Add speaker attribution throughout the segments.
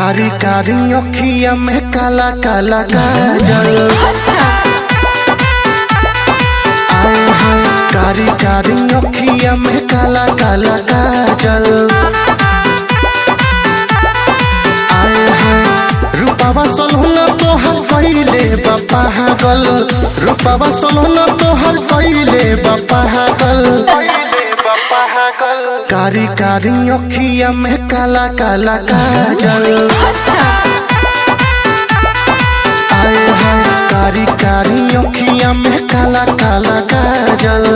Speaker 1: कारी कारी अखिया में काला काला काजल। आए हाय कारी कारी अखिया में काला काला काजल। आए हाय रूपावा सोलहुना तोहर कइले बा पागल। रूपावा सोलहुना तोहर कइले बा पागल। कारी कारी अखिया में काला काला काजल। आए हाय कारी कारी अखिया में काला काला काजल।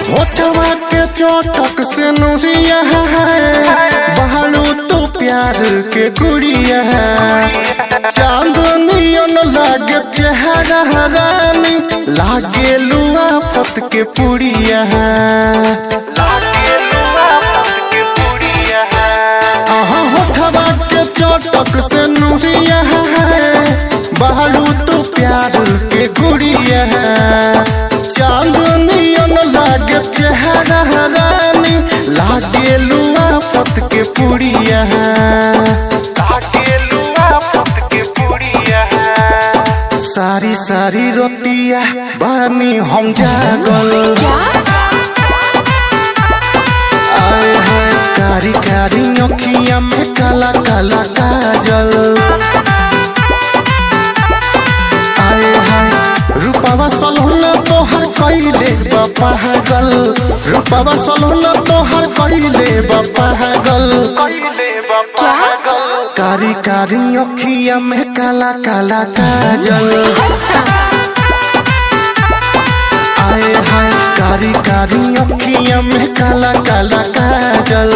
Speaker 1: होठवा के चोटक से नुरिया है बहारू तो प्यार के गुड़िया है। चांदनियन लागे चेहरा रानी लागे लुआ फत के पुड़िया है। होठवा के चोटक से नुरिया है बहारू तो प्यार के गुड़िया है। चांदनियन लागे चेहरा रानी लागे लुआ फत के पुड़िया है। सारी सारी रोतिया बानी हम जागल। आए हाय कारी कारी अखिया में काला काला काजल। आए हाय रूपावा सोलहुना तोहर कइले बा पागल। रूपावा सोलहुना तोहर कइले बा पागल। कारी कारी अखिया में काला काला काजल। आए हाय कारी कारी अखिया में काला काला काजल।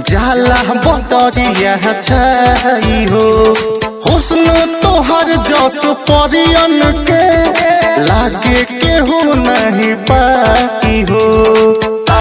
Speaker 1: जाला बटरिया छाई हो हुस्न तोहर जस परियन के लागे केहू नहीं पाई हो।